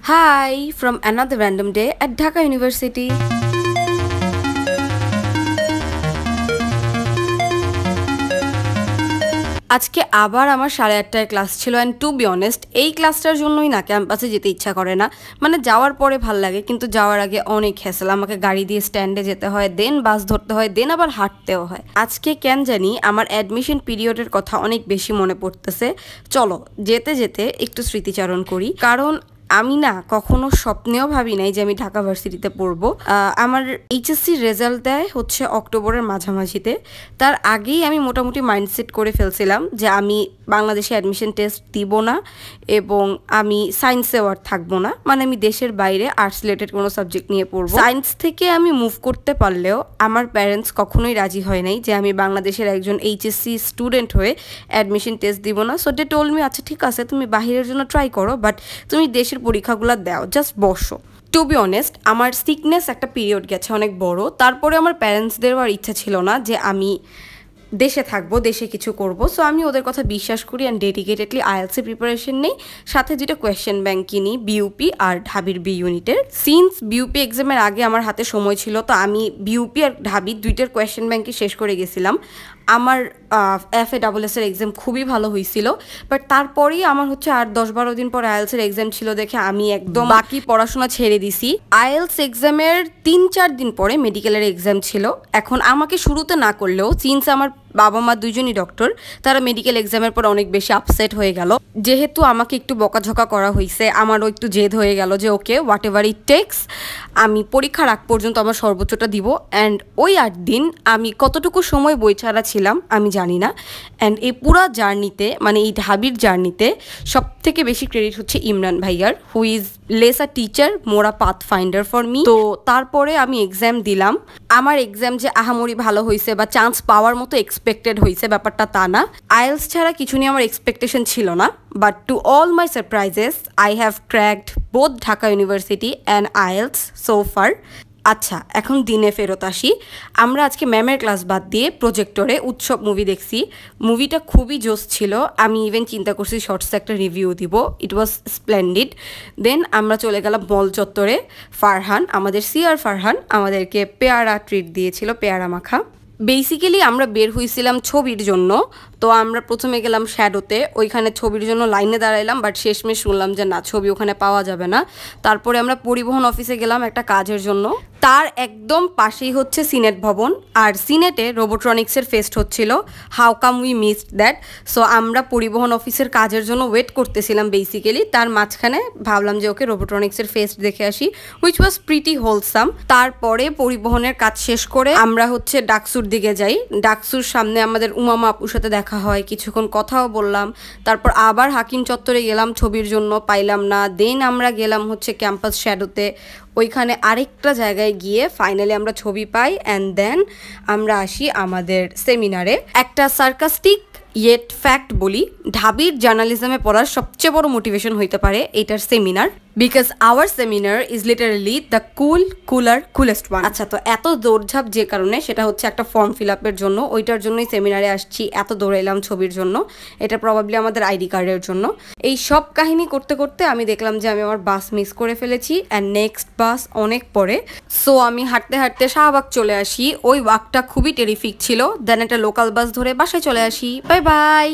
Hi from another random day at Dhaka University. আজকে আবার আমার 8:30টায় ক্লাস ছিল অ্যান্ড টু বি অনেস্ট এই ক্লাসটার জন্যই না ক্যাম্পাসে যেতে ইচ্ছা করে না। মানে যাওয়ার পরে ভাল লাগে কিন্তু যাওয়ার আগে অনেক হ্যাসেল, আমাকে গাড়ি দিয়ে স্ট্যান্ডে যেতে হয়, দেন বাস ধরতে হয়, দেন আবার হাঁটতেও হয়। আজকে কেন জানি আমার অ্যাডমিশন পিরিয়ডের কথা অনেক বেশি মনে পড়তেছে। চলো যেতে যেতে একটু স্মৃতিচারণ করি, কারণ আমি না কখনো স্বপ্নেও ভাবি নাই যে আমি ঢাকা ভার্সিটিতে পড়বো। আমার এইচএসসির রেজাল্ট দেয় হচ্ছে অক্টোবরের মাঝামাঝিতে। তার আগেই আমি মোটামুটি মাইন্ডসেট করে ফেলছিলাম যে আমি বাংলাদেশে অ্যাডমিশন টেস্ট দিব না এবং আমি সায়েন্সেও আর থাকবো না। মানে আমি দেশের বাইরে আর্টস রিলেটেড কোনো সাবজেক্ট নিয়ে পড়বো। সায়েন্স থেকে আমি মুভ করতে পারলেও আমার প্যারেন্টস কখনোই রাজি হয় নাই যে আমি বাংলাদেশের একজন এইচএসসি স্টুডেন্ট হয়ে অ্যাডমিশন টেস্ট দিব না। সো দে টোল্ড মি আচ্ছা ঠিক আছে তুমি বাহিরের জন্য ট্রাই করো, বাট তুমি দেশের পরীক্ষাগুলো দাও, জাস্ট বসো। টু বি অনেস্ট আমার সিকনেস একটা পিরিয়ড গেছে অনেক বড়। তারপরে আমার প্যারেন্টসদেরও আর ইচ্ছা ছিল না যে আমি দেশে থাকবো, দেশে কিছু করব। সো আমি ওদের কথা বিশ্বাস করি অ্যান্ড ডেডিকেটেডলি আইএলসি প্রিপারেশন নেই, সাথে 2টা কোয়েশ্চেন ব্যাংক কিনি, বিইউপি আর ঢাবির বি ইউনিটের। সিন্স বিইউপি এক্সামের আগে আমার হাতে সময় ছিল, তো আমি বিইউপি আর ঢাবির 2টার কোয়েশ্চেন ব্যাংকই শেষ করে গেছিলাম। আমার FASS-এর এক্সাম খুবই ভালো হয়েছিল, বাট তারপরেই আমার হচ্ছে 8-10-12 দিন পর আইএলসের এক্সাম ছিল দেখে আমি একদম বাকি পড়াশোনা ছেড়ে দিছি। আইএলস এক্সামের 3-4 দিন পরে মেডিকেলের এক্সাম ছিল। এখন আমাকে শুরুতে না করলেও সিন্স আমার বাবা মা দুজনই ডক্টর, তারা মেডিকেল এক্সামের পর অনেক বেশি আপসেট হয়ে গেল। যেহেতু আমাকে একটু বকাঝকা করা হয়েছে, আমারও একটু জেদ হয়ে গেল যে okay what ever it takes, আমি পরীক্ষার আগ পর্যন্ত আমার সর্বোচ্চটা দিব। অ্যান্ড ওই 8 দিন আমি কতটুকু সময় বই ছাড়া ছিলাম আমি জানি না। অ্যান্ড এই পুরা জার্নিতে, মানে এই ঢাবির জার্নিতে সব থেকে বেশি ক্রেডিট হচ্ছে ইমরান ভাইয়ার, who is less a teacher more a path finder for me. তো তারপরে আমি এক্সাম দিলাম। আমার এক্সাম যে আহামরি ভালো হয়েছে বা চান্স পাওয়ার মতো এক্সপেক্টেড হয়েছে ব্যাপারটা তা না। আইএলস ছাড়া কিছু নিয়ে আমার এক্সপেকটেশন ছিল না, but to all my surprises I have cracked both Dhaka university and IELTS so far. আচ্ছা এখন দিনে ফেরত আসি। আমরা আজকে ম্যামের ক্লাস বাদ দিয়ে প্রজেক্টরে উৎসব মুভি দেখছি। মুভিটা খুবই জোস ছিল, আমি ইভেন চিন্তা করছি শর্টসে একটা রিভিউ দিব। ইট ওয়াজ স্প্লেন্ডিড। দেন আমরা চলে গেলাম মল চত্বরে। ফারহান, আমাদের সিআর ফারহান আমাদেরকে পেয়ারা ট্রিট দিয়েছিল, পেয়ারা মাখা। বেসিক্যালি আমরা বের হয়েছিলাম ছবির জন্য। তো আমরা প্রথমে গেলাম শ্যাডোতে, ওইখানে ছবির জন্য লাইনে দাঁড়াইলাম, বাট শেষমেশ শুনলাম যে না, ছবি ওখানে পাওয়া যাবে না। তারপরে আমরা পরিবহন অফিসে গেলাম একটা কাজের জন্য। তার একদম পাশেই হচ্ছে সিনেট ভবন, আর সিনেটে রোবোট্রনিক্সের ফেস্ট হচ্ছিল। How come we missed that. So আমরা পরিবহন অফিসের কাজের জন্য ওয়েট করতেছিলাম বেসিক্যালি, তার মাঝখানে ভাবলাম যে ওকে রোবোট্রনিক্সের ফেস্ট দেখে আসি, হুইচ ওয়াজ প্রিটি হোলসাম। তারপরে পরিবহনের কাজ শেষ করে আমরা হচ্ছে ডাকসুর দিকে যাই। ডাকসুর সামনে আমাদের উমামা আপুর সাথে দেখা হয়, কিছুক্ষণ কথাও বললাম। তারপর আবার হাকিম চত্বরে গেলাম ছবির জন্য, পাইলাম না। দেন আমরা গেলাম হচ্ছে ক্যাম্পাস শ্যাডোতে, ওইখানে আরেকটা জায়গায় গিয়ে ফাইনালি আমরা ছবি পাই। অ্যান্ড দেন আমরা আসি আমাদের সেমিনারে। একটা সার্কাস্টিক ইয়েট ফ্যাক্ট বলি, ঢাবির জার্নালিজমে পড়ার সবচেয়ে বড় মোটিভেশন হইতে পারে এটার seminar, because our seminar is literally the coolest one. আচ্ছা তো এত দৌড়ঝাঁপ যে কারণে, সেটা হচ্ছে একটা ফর্ম ফিল আপের জন্য, ওইটার জন্যই সেমিনারে আসছি। এত দৌড়াইলাম ছবির জন্য, এটা প্রবাবলি আমাদের আইডি কার্ডের জন্য। এই সব কাহিনী করতে করতে আমি দেখলাম যে আমি আমার বাস মিস করে ফেলেছি অ্যান্ড নেক্সট বাস অনেক পরে। সো আমি হাঁটতে হাঁটতে শাহবাগ চলে আসি। ওই ওয়াকটা খুবই টেরিফিক ছিল। দেন একটা লোকাল বাস ধরে বাসায় চলে আসি। Bye bye.